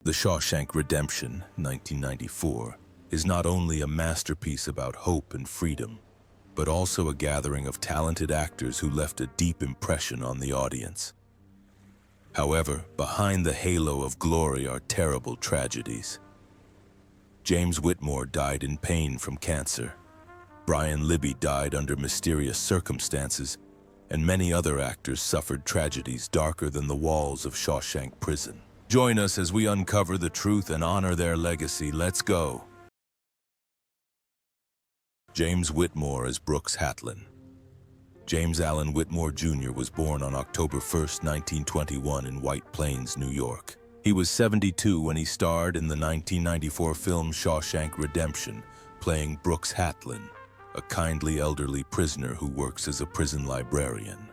The Shawshank Redemption, 1994, is not only a masterpiece about hope and freedom, but also a gathering of talented actors who left a deep impression on the audience. However, behind the halo of glory are terrible tragedies. James Whitmore died in pain from cancer. Brian Libby died under mysterious circumstances, and many other actors suffered tragedies darker than the walls of Shawshank Prison. Join us as we uncover the truth and honor their legacy. Let's go. James Whitmore as Brooks Hatlin. James Allen Whitmore Jr. was born on October 1, 1921 in White Plains, New York. He was 72 when he starred in the 1994 film Shawshank Redemption, playing Brooks Hatlin, a kindly elderly prisoner who works as a prison librarian.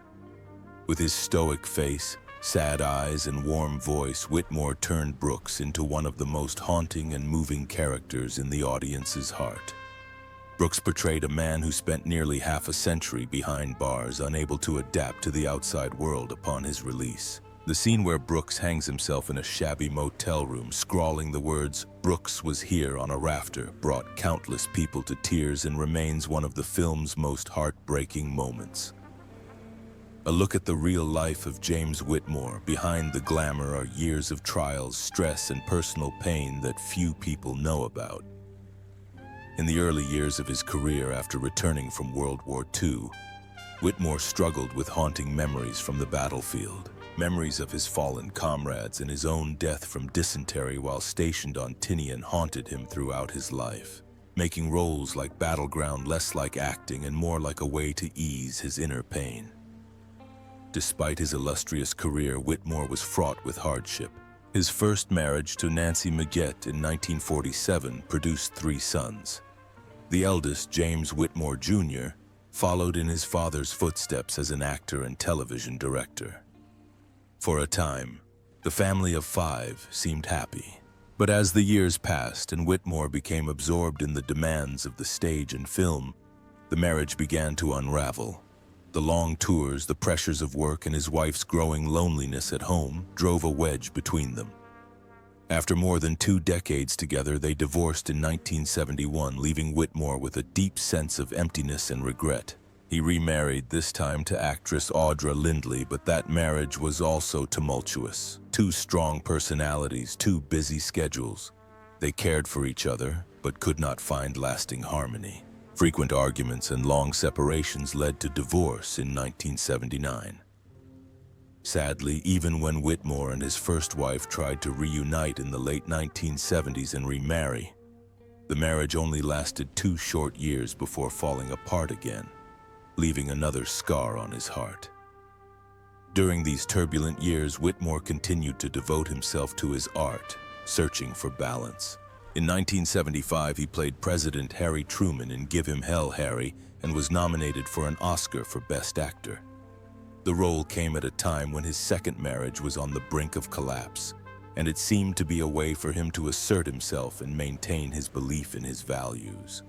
With his stoic face, sad eyes, and warm voice, Whitmore turned Brooks into one of the most haunting and moving characters in the audience's heart. Brooks portrayed a man who spent nearly half a century behind bars, unable to adapt to the outside world upon his release. The scene where Brooks hangs himself in a shabby motel room, scrawling the words, "Brooks was here" on a rafter, brought countless people to tears and remains one of the film's most heartbreaking moments. A look at the real life of James Whitmore. Behind the glamour are years of trials, stress, and personal pain that few people know about. In the early years of his career after returning from World War II, Whitmore struggled with haunting memories from the battlefield. Memories of his fallen comrades and his own death from dysentery while stationed on Tinian haunted him throughout his life, making roles like Battleground less like acting and more like a way to ease his inner pain. Despite his illustrious career, Whitmore was fraught with hardship. His first marriage to Nancy Maggette in 1947 produced 3 sons. The eldest, James Whitmore Jr., followed in his father's footsteps as an actor and television director. For a time, the family of 5 seemed happy. But as the years passed and Whitmore became absorbed in the demands of the stage and film, the marriage began to unravel. The long tours, the pressures of work, and his wife's growing loneliness at home drove a wedge between them. After more than 2 decades together, they divorced in 1971, leaving Whitmore with a deep sense of emptiness and regret. He remarried, this time to actress Audra Lindley, but that marriage was also tumultuous. 2 strong personalities, 2 busy schedules. They cared for each other, but could not find lasting harmony. Frequent arguments and long separations led to divorce in 1979. Sadly, even when Whitmore and his first wife tried to reunite in the late 1970s and remarry, the marriage only lasted 2 short years before falling apart again, leaving another scar on his heart. During these turbulent years, Whitmore continued to devote himself to his art, searching for balance. In 1975, he played President Harry Truman in Give Him Hell, Harry, and was nominated for an Oscar for Best Actor. The role came at a time when his second marriage was on the brink of collapse, and it seemed to be a way for him to assert himself and maintain his belief in his values.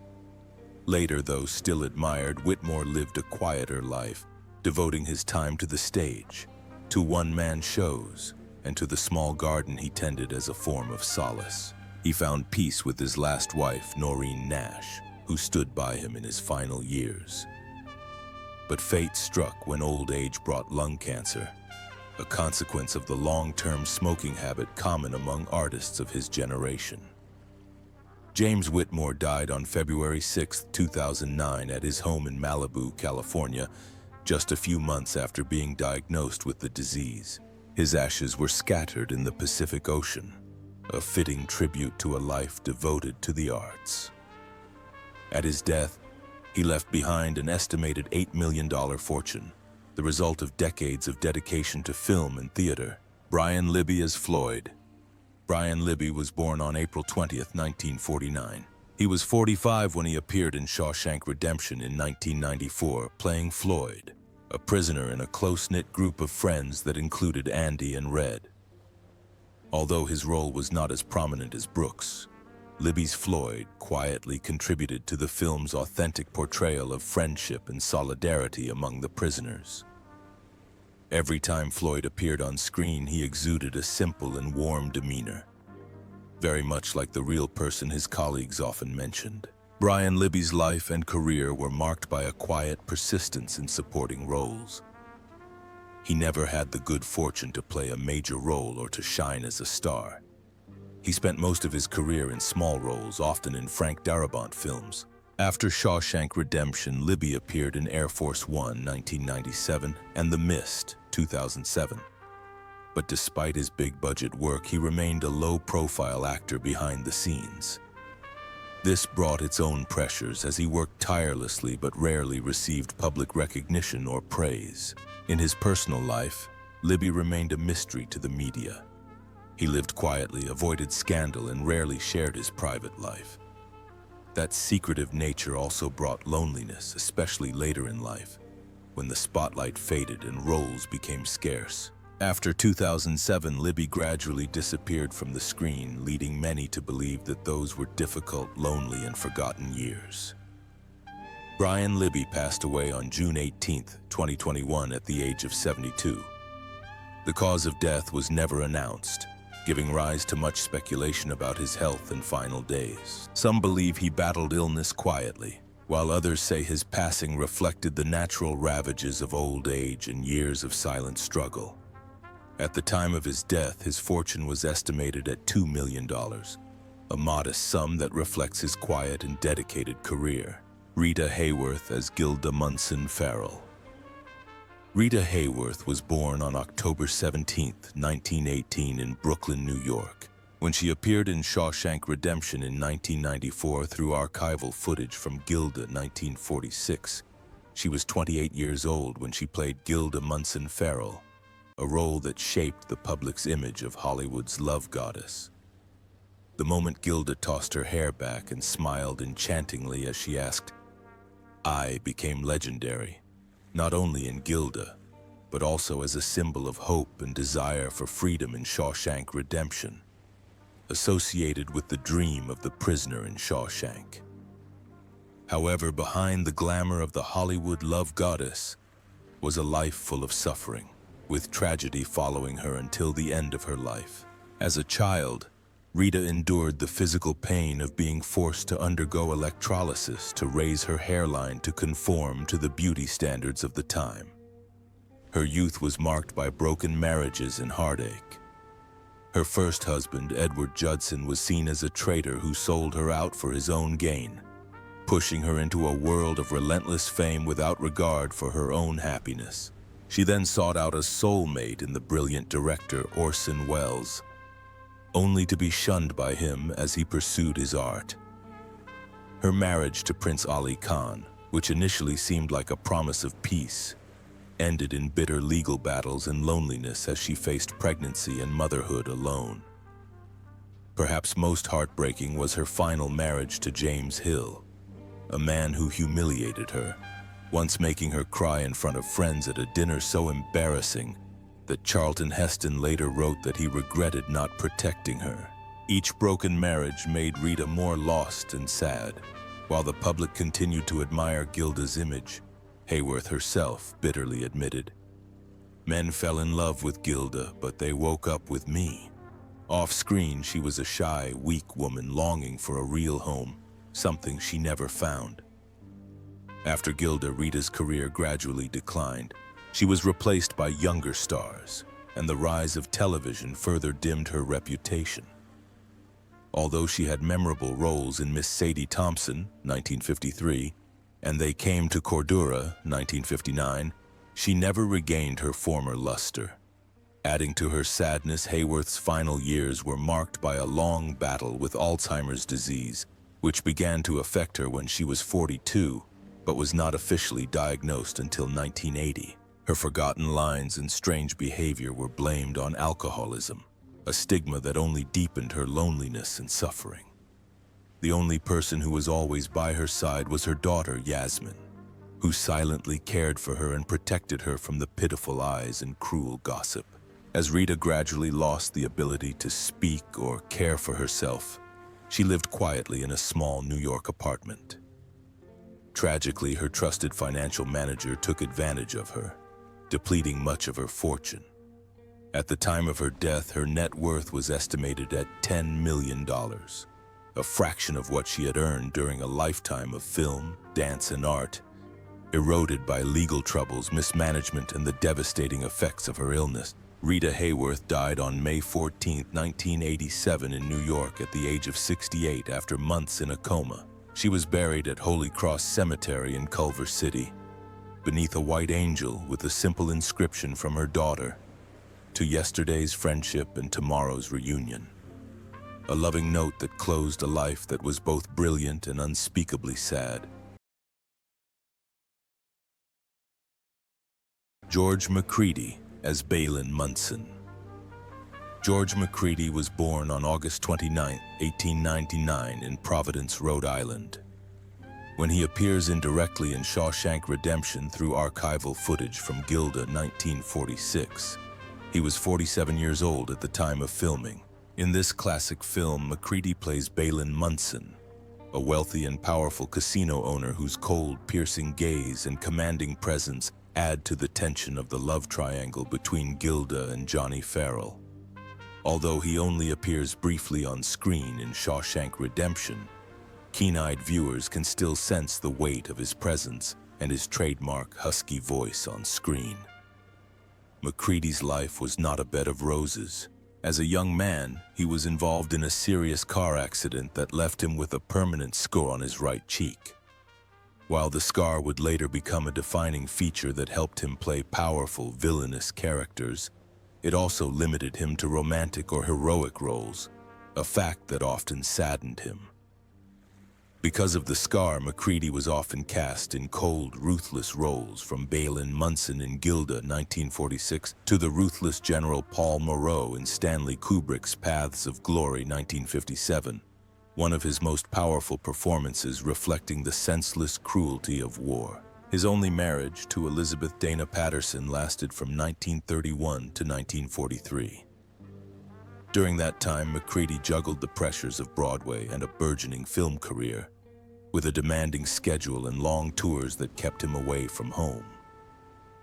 Later, though still admired, Whitmore lived a quieter life, devoting his time to the stage, to one-man shows, and to the small garden he tended as a form of solace. He found peace with his last wife, Noreen Nash, who stood by him in his final years. But fate struck when old age brought lung cancer, a consequence of the long-term smoking habit common among artists of his generation. James Whitmore died on February 6, 2009 at his home in Malibu, California, just a few months after being diagnosed with the disease. His ashes were scattered in the Pacific Ocean, a fitting tribute to a life devoted to the arts. At his death, he left behind an estimated $8 million fortune, the result of decades of dedication to film and theater. Brian Libby as Floyd. Brian Libby was born on April 20, 1949. He was 45 when he appeared in Shawshank Redemption in 1994, playing Floyd, a prisoner in a close-knit group of friends that included Andy and Red. Although his role was not as prominent as Brooks, Libby's Floyd quietly contributed to the film's authentic portrayal of friendship and solidarity among the prisoners. Every time Floyd appeared on screen, he exuded a simple and warm demeanor, very much like the real person his colleagues often mentioned. Brian Libby's life and career were marked by a quiet persistence in supporting roles. He never had the good fortune to play a major role or to shine as a star. He spent most of his career in small roles, often in Frank Darabont films. After Shawshank Redemption, Libby appeared in Air Force One, 1997, and The Mist, 2007. But despite his big-budget work, he remained a low-profile actor behind the scenes. This brought its own pressures as he worked tirelessly but rarely received public recognition or praise. In his personal life, Libby remained a mystery to the media. He lived quietly, avoided scandal, and rarely shared his private life. That secretive nature also brought loneliness, especially later in life, when the spotlight faded and roles became scarce. After 2007, Libby gradually disappeared from the screen, leading many to believe that those were difficult, lonely, and forgotten years. Brian Libby passed away on June 18, 2021, at the age of 72. The cause of death was never announced, giving rise to much speculation about his health and final days. Some believe he battled illness quietly, while others say his passing reflected the natural ravages of old age and years of silent struggle. At the time of his death, his fortune was estimated at $2 million, a modest sum that reflects his quiet and dedicated career. Rita Hayworth as Gilda Munson Farrell. Rita Hayworth was born on October 17, 1918 in Brooklyn, New York. When she appeared in Shawshank Redemption in 1994 through archival footage from Gilda 1946, she was 28 years old when she played Gilda Munson Farrell, a role that shaped the public's image of Hollywood's love goddess. The moment Gilda tossed her hair back and smiled enchantingly as she asked, "I," became legendary, not only in Gilda, but also as a symbol of hope and desire for freedom in Shawshank Redemption, associated with the dream of the prisoner in Shawshank. However, behind the glamour of the Hollywood love goddess was a life full of suffering, with tragedy following her until the end of her life. As a child, Rita endured the physical pain of being forced to undergo electrolysis to raise her hairline to conform to the beauty standards of the time. Her youth was marked by broken marriages and heartache. Her first husband, Edward Judson, was seen as a traitor who sold her out for his own gain, pushing her into a world of relentless fame without regard for her own happiness. She then sought out a soulmate in the brilliant director Orson Welles, only to be shunned by him as he pursued his art. Her marriage to Prince Ali Khan, which initially seemed like a promise of peace, ended in bitter legal battles and loneliness as she faced pregnancy and motherhood alone. Perhaps most heartbreaking was her final marriage to James Hill, a man who humiliated her, once making her cry in front of friends at a dinner so embarrassing that Charlton Heston later wrote that he regretted not protecting her. Each broken marriage made Rita more lost and sad. While the public continued to admire Gilda's image, Hayworth herself bitterly admitted, "Men fell in love with Gilda, but they woke up with me." Off-screen, she was a shy, weak woman longing for a real home, something she never found. After Gilda, Rita's career gradually declined. She was replaced by younger stars, and the rise of television further dimmed her reputation. Although she had memorable roles in Miss Sadie Thompson, 1953, and They Came to Cordura, 1959, she never regained her former luster. Adding to her sadness, Hayworth's final years were marked by a long battle with Alzheimer's disease, which began to affect her when she was 42, but was not officially diagnosed until 1980. Her forgotten lines and strange behavior were blamed on alcoholism, a stigma that only deepened her loneliness and suffering. The only person who was always by her side was her daughter, Yasmin, who silently cared for her and protected her from the pitiful eyes and cruel gossip. As Rita gradually lost the ability to speak or care for herself, she lived quietly in a small New York apartment. Tragically, her trusted financial manager took advantage of her, depleting much of her fortune. At the time of her death, her net worth was estimated at $10 million, a fraction of what she had earned during a lifetime of film, dance, and art, eroded by legal troubles, mismanagement, and the devastating effects of her illness. Rita Hayworth died on May 14, 1987 in New York at the age of 68 after months in a coma. She was buried at Holy Cross Cemetery in Culver City, beneath a white angel with a simple inscription from her daughter, "To yesterday's friendship and tomorrow's reunion." A loving note that closed a life that was both brilliant and unspeakably sad. George Macready as Balin Munson. George Macready was born on August 29, 1899 in Providence, Rhode Island. When he appears indirectly in Shawshank Redemption through archival footage from Gilda 1946, he was 47 years old at the time of filming. In this classic film, Macready plays Balin Munson, a wealthy and powerful casino owner whose cold, piercing gaze and commanding presence add to the tension of the love triangle between Gilda and Johnny Farrell. Although he only appears briefly on screen in Shawshank Redemption, keen-eyed viewers can still sense the weight of his presence and his trademark husky voice on screen. Macready's life was not a bed of roses. As a young man, he was involved in a serious car accident that left him with a permanent scar on his right cheek. While the scar would later become a defining feature that helped him play powerful, villainous characters, it also limited him to romantic or heroic roles, a fact that often saddened him. Because of the scar, Macready was often cast in cold, ruthless roles, from Balin Munson in Gilda 1946 to the ruthless General Paul Moreau in Stanley Kubrick's Paths of Glory 1957, one of his most powerful performances reflecting the senseless cruelty of war. His only marriage to Elizabeth Dana Patterson lasted from 1931 to 1943. During that time, Macready juggled the pressures of Broadway and a burgeoning film career, with a demanding schedule and long tours that kept him away from home.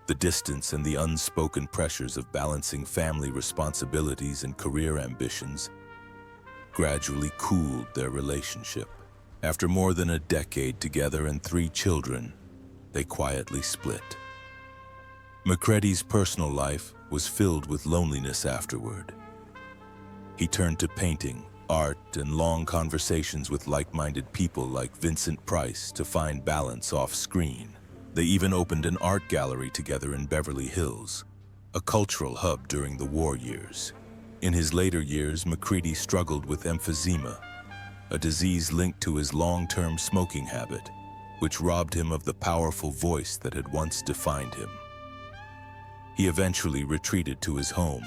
The distance and the unspoken pressures of balancing family responsibilities and career ambitions gradually cooled their relationship. After more than a decade together and 3 children, they quietly split. Macready's personal life was filled with loneliness afterward. He turned to painting, art, and long conversations with like-minded people like Vincent Price to find balance off-screen. They even opened an art gallery together in Beverly Hills, a cultural hub during the war years. In his later years, Macready struggled with emphysema, a disease linked to his long-term smoking habit, which robbed him of the powerful voice that had once defined him. He eventually retreated to his home,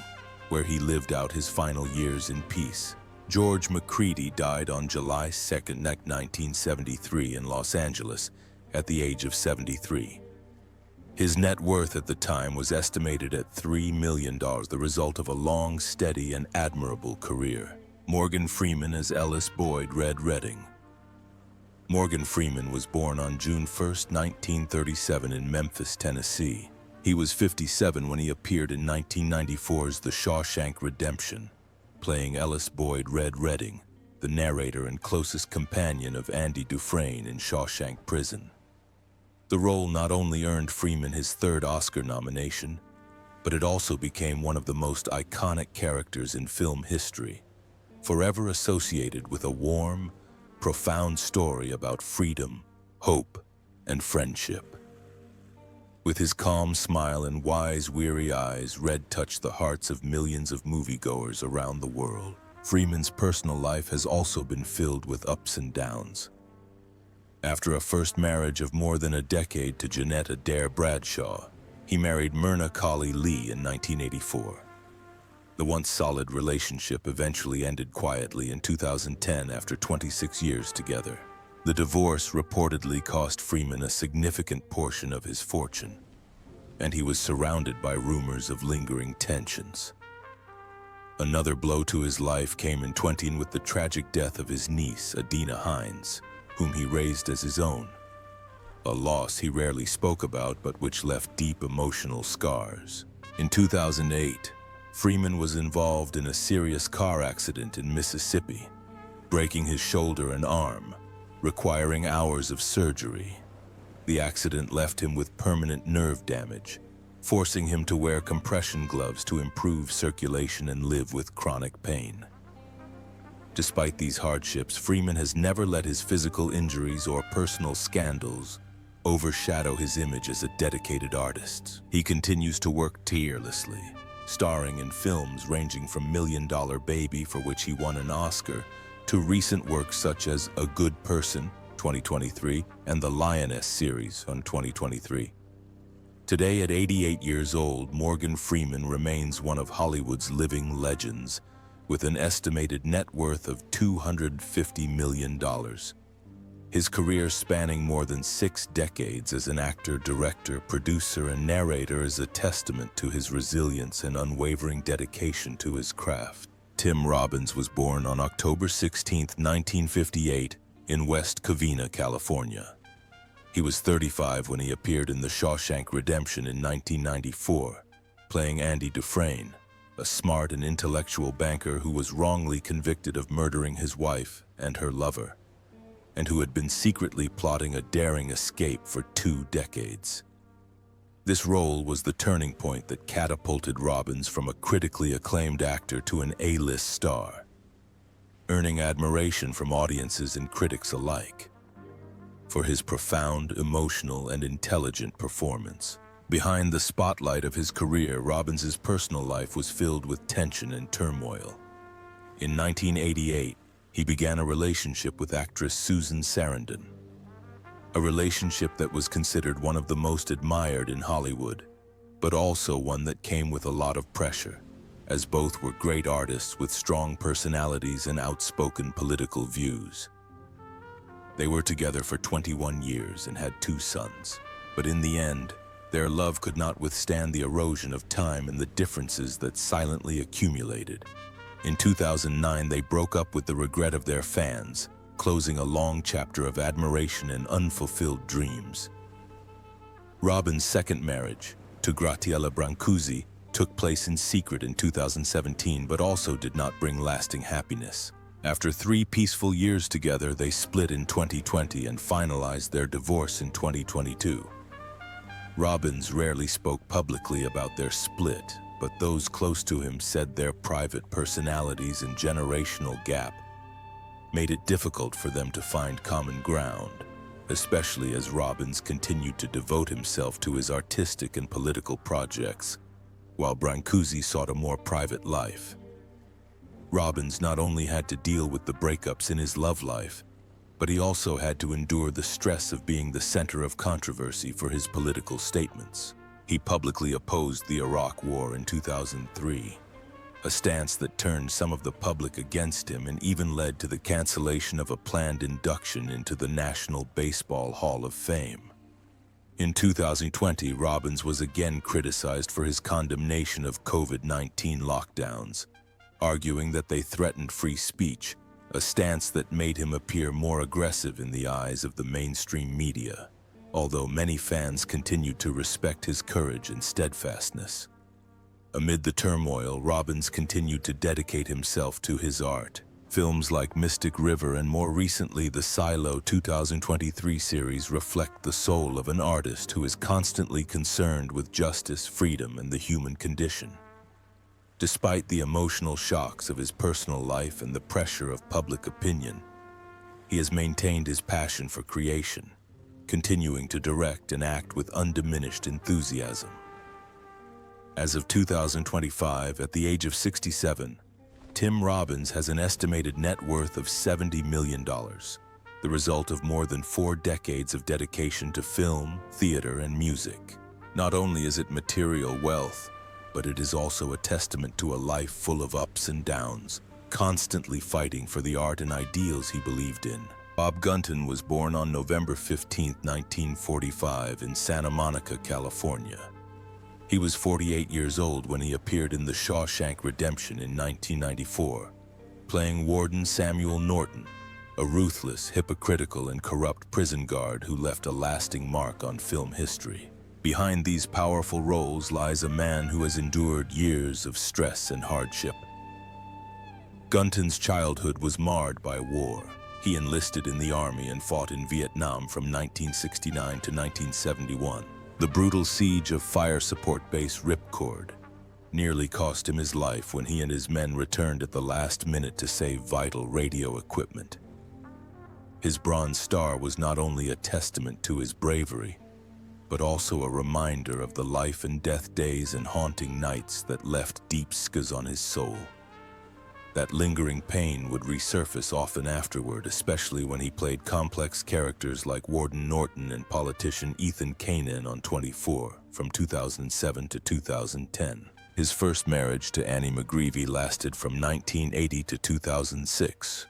where he lived out his final years in peace. George Macready died on July 2, 1973 in Los Angeles at the age of 73. His net worth at the time was estimated at $3 million, the result of a long, steady, and admirable career. Morgan Freeman as Ellis Boyd Red Redding. Morgan Freeman was born on June 1, 1937 in Memphis, Tennessee. He was 57 when he appeared in 1994's The Shawshank Redemption, playing Ellis Boyd Red Redding, the narrator and closest companion of Andy Dufresne in Shawshank Prison. The role not only earned Freeman his 3rd Oscar nomination, but it also became one of the most iconic characters in film history, forever associated with a warm, profound story about freedom, hope, and friendship. With his calm smile and wise, weary eyes, Red touched the hearts of millions of moviegoers around the world. Freeman's personal life has also been filled with ups and downs. After a first marriage of more than a decade to Janetta Adair Bradshaw, he married Myrna Colley Lee in 1984. The once solid relationship eventually ended quietly in 2010 after 26 years together. The divorce reportedly cost Freeman a significant portion of his fortune, and he was surrounded by rumors of lingering tensions. Another blow to his life came in 2010 with the tragic death of his niece, Adina Hines, whom he raised as his own, a loss he rarely spoke about but which left deep emotional scars. In 2008, Freeman was involved in a serious car accident in Mississippi, breaking his shoulder and arm, requiring hours of surgery. The accident left him with permanent nerve damage, forcing him to wear compression gloves to improve circulation and live with chronic pain. Despite these hardships, Freeman has never let his physical injuries or personal scandals overshadow his image as a dedicated artist. He continues to work tirelessly, starring in films ranging from Million Dollar Baby, for which he won an Oscar, to recent works such as A Good Person, 2023, and the Lioness series on 2023. Today, at 88 years old, Morgan Freeman remains one of Hollywood's living legends, with an estimated net worth of $250 million. His career spanning more than 6 decades as an actor, director, producer, and narrator is a testament to his resilience and unwavering dedication to his craft. Tim Robbins was born on October 16, 1958, in West Covina, California. He was 35 when he appeared in The Shawshank Redemption in 1994, playing Andy Dufresne, a smart and intellectual banker who was wrongly convicted of murdering his wife and her lover, and who had been secretly plotting a daring escape for 2 decades. This role was the turning point that catapulted Robbins from a critically acclaimed actor to an A-list star, earning admiration from audiences and critics alike for his profound, emotional, and intelligent performance. Behind the spotlight of his career, Robbins's personal life was filled with tension and turmoil. In 1988, he began a relationship with actress Susan Sarandon, a relationship that was considered one of the most admired in Hollywood, but also one that came with a lot of pressure, as both were great artists with strong personalities and outspoken political views. They were together for 21 years and had 2 sons, but in the end, their love could not withstand the erosion of time and the differences that silently accumulated. In 2009, they broke up with the regret of their fans, closing a long chapter of admiration and unfulfilled dreams. Robbins' second marriage, to Graziella Brancusi, took place in secret in 2017, but also did not bring lasting happiness. After 3 peaceful years together, they split in 2020 and finalized their divorce in 2022. Robbins rarely spoke publicly about their split, but those close to him said their private personalities and generational gap made it difficult for them to find common ground, especially as Robbins continued to devote himself to his artistic and political projects, while Brancusi sought a more private life. Robbins not only had to deal with the breakups in his love life, but he also had to endure the stress of being the center of controversy for his political statements. He publicly opposed the Iraq War in 2003, a stance that turned some of the public against him and even led to the cancellation of a planned induction into the National Baseball Hall of Fame. In 2020, Robbins was again criticized for his condemnation of COVID-19 lockdowns, arguing that they threatened free speech, a stance that made him appear more aggressive in the eyes of the mainstream media, although many fans continued to respect his courage and steadfastness. Amid the turmoil, Robbins continued to dedicate himself to his art. Films like Mystic River and more recently the Silo 2023 series reflect the soul of an artist who is constantly concerned with justice, freedom, and the human condition. Despite the emotional shocks of his personal life and the pressure of public opinion, he has maintained his passion for creation, continuing to direct and act with undiminished enthusiasm. As of 2025, at the age of 67, Tim Robbins has an estimated net worth of $70 million, the result of more than 4 decades of dedication to film, theater, and music. Not only is it material wealth, but it is also a testament to a life full of ups and downs, constantly fighting for the art and ideals he believed in. Bob Gunton was born on November 15, 1945 in Santa Monica, California. He was 48 years old when he appeared in The Shawshank Redemption in 1994, playing Warden Samuel Norton, a ruthless, hypocritical, and corrupt prison guard who left a lasting mark on film history. Behind these powerful roles lies a man who has endured years of stress and hardship. Gunton's childhood was marred by war. He enlisted in the army and fought in Vietnam from 1969 to 1971. The brutal siege of fire support base Ripcord nearly cost him his life when he and his men returned at the last minute to save vital radio equipment. His Bronze Star was not only a testament to his bravery, but also a reminder of the life and death days and haunting nights that left deep scars on his soul. That lingering pain would resurface often afterward, especially when he played complex characters like Warden Norton and politician Ethan Kanan on 24 from 2007 to 2010. His first marriage to Annie McGreevy lasted from 1980 to 2006.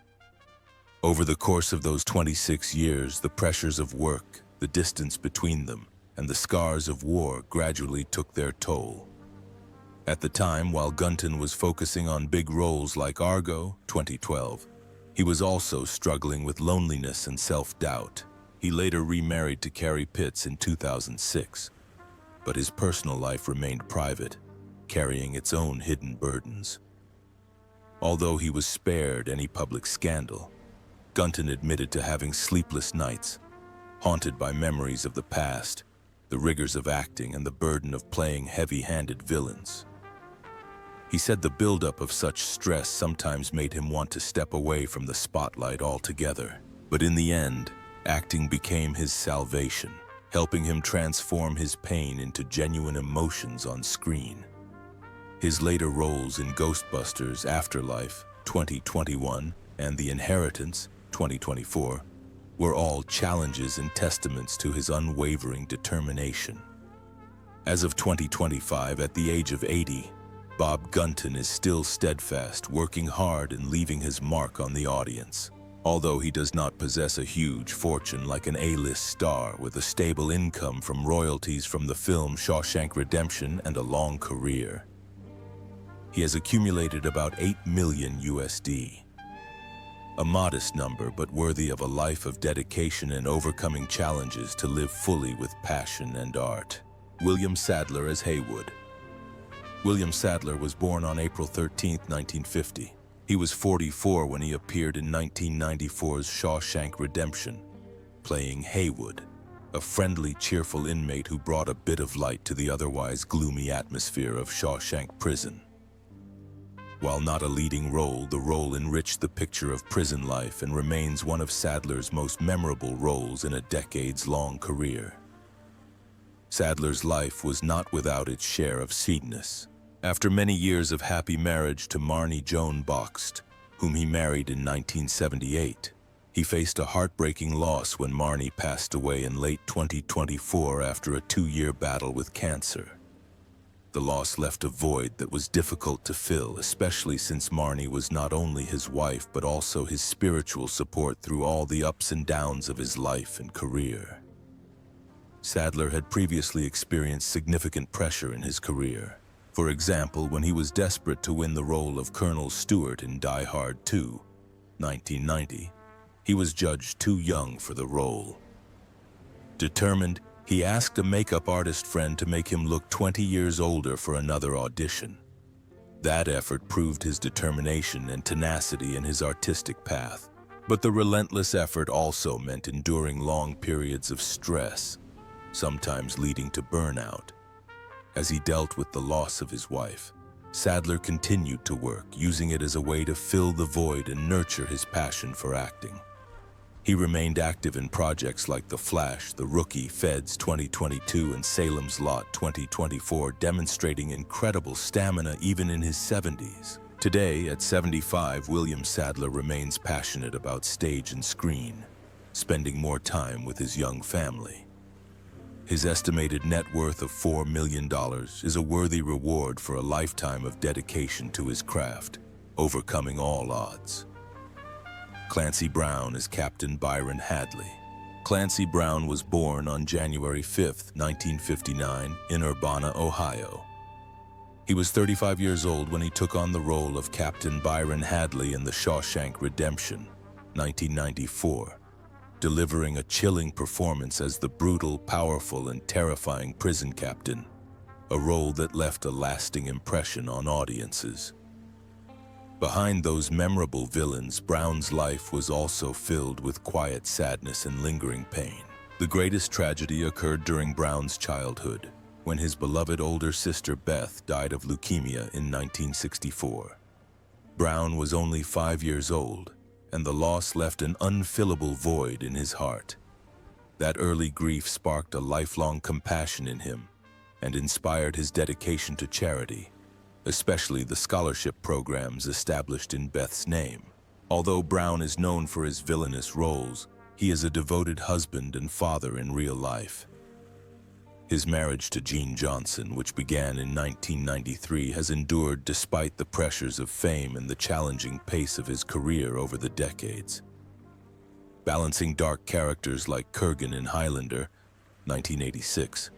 Over the course of those 26 years, the pressures of work, the distance between them, and the scars of war gradually took their toll. At the time, while Gunton was focusing on big roles like Argo, 2012, he was also struggling with loneliness and self-doubt. He later remarried to Carrie Pitts in 2006, but his personal life remained private, carrying its own hidden burdens. Although he was spared any public scandal, Gunton admitted to having sleepless nights, haunted by memories of the past, the rigors of acting, and the burden of playing heavy-handed villains. He said the buildup of such stress sometimes made him want to step away from the spotlight altogether. But in the end, acting became his salvation, helping him transform his pain into genuine emotions on screen. His later roles in Ghostbusters Afterlife, 2021, and The Inheritance, 2024, were all challenges and testaments to his unwavering determination. As of 2025, at the age of 80, Bob Gunton is still steadfast, working hard and leaving his mark on the audience. Although he does not possess a huge fortune like an A-list star with a stable income from royalties from the film Shawshank Redemption and a long career, he has accumulated about 8 million USD. A modest number, but worthy of a life of dedication and overcoming challenges to live fully with passion and art. William Sadler as Haywood. William Sadler was born on April 13, 1950. He was 44 when he appeared in 1994's Shawshank Redemption, playing Haywood, a friendly, cheerful inmate who brought a bit of light to the otherwise gloomy atmosphere of Shawshank Prison. While not a leading role, the role enriched the picture of prison life and remains one of Sadler's most memorable roles in a decades-long career. Sadler's life was not without its share of seedness. After many years of happy marriage to Marnie Joan Boxt, whom he married in 1978, he faced a heartbreaking loss when Marnie passed away in late 2024 after a 2-year battle with cancer. The loss left a void that was difficult to fill, especially since Marnie was not only his wife but also his spiritual support through all the ups and downs of his life and career. Sadler had previously experienced significant pressure in his career. For example, when he was desperate to win the role of Colonel Stewart in Die Hard 2, 1990, he was judged too young for the role. Determined, he asked a makeup artist friend to make him look 20 years older for another audition. That effort proved his determination and tenacity in his artistic path. But the relentless effort also meant enduring long periods of stress, sometimes leading to burnout. As he dealt with the loss of his wife, Sadler continued to work, using it as a way to fill the void and nurture his passion for acting. He remained active in projects like The Flash, The Rookie, Feds 2022, and Salem's Lot 2024, demonstrating incredible stamina even in his 70s. Today, at 75, William Sadler remains passionate about stage and screen, spending more time with his young family. His estimated net worth of $4 million is a worthy reward for a lifetime of dedication to his craft, overcoming all odds. Clancy Brown is Captain Byron Hadley. Clancy Brown was born on January 5, 1959, in Urbana, Ohio. He was 35 years old when he took on the role of Captain Byron Hadley in The Shawshank Redemption, 1994. delivering a chilling performance as the brutal, powerful, and terrifying prison captain, a role that left a lasting impression on audiences. Behind those memorable villains, Brown's life was also filled with quiet sadness and lingering pain. The greatest tragedy occurred during Brown's childhood, when his beloved older sister Beth died of leukemia in 1964. Brown was only 5 years old, and the loss left an unfillable void in his heart. That early grief sparked a lifelong compassion in him and inspired his dedication to charity, especially the scholarship programs established in Beth's name. Although Brown is known for his villainous roles, he is a devoted husband and father in real life. His marriage to Jean Johnson, which began in 1993, has endured despite the pressures of fame and the challenging pace of his career over the decades. Balancing dark characters like Kurgan in Highlander, 1986,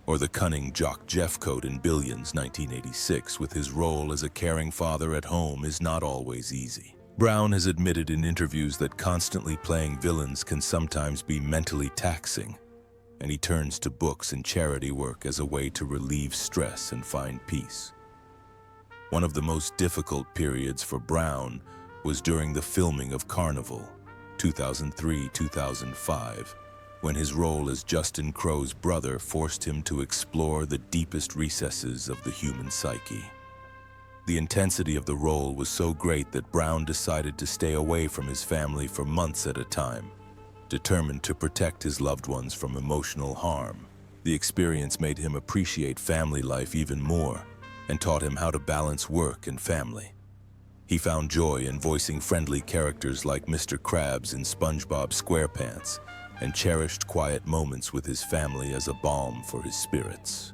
or the cunning jock Jeffcoat in Billions, 1986, with his role as a caring father at home is not always easy. Brown has admitted in interviews that constantly playing villains can sometimes be mentally taxing, and he turns to books and charity work as a way to relieve stress and find peace. One of the most difficult periods for Brown was during the filming of Carnival, 2003-2005, when his role as Justin Crow's brother forced him to explore the deepest recesses of the human psyche. The intensity of the role was so great that Brown decided to stay away from his family for months at a time, determined to protect his loved ones from emotional harm. The experience made him appreciate family life even more and taught him how to balance work and family. He found joy in voicing friendly characters like Mr. Krabs in SpongeBob SquarePants and cherished quiet moments with his family as a balm for his spirits.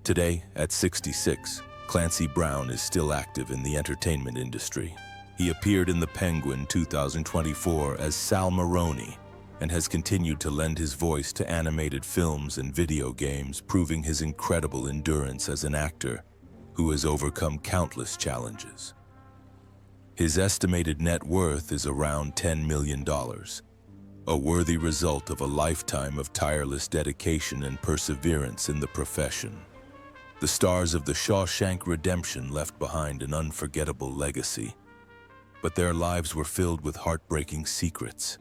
Today, at 66, Clancy Brown is still active in the entertainment industry. He appeared in The Penguin 2024 as Sal Maroni and has continued to lend his voice to animated films and video games, proving his incredible endurance as an actor who has overcome countless challenges. His estimated net worth is around $10 million, a worthy result of a lifetime of tireless dedication and perseverance in the profession. The stars of the Shawshank Redemption left behind an unforgettable legacy, but their lives were filled with heartbreaking secrets.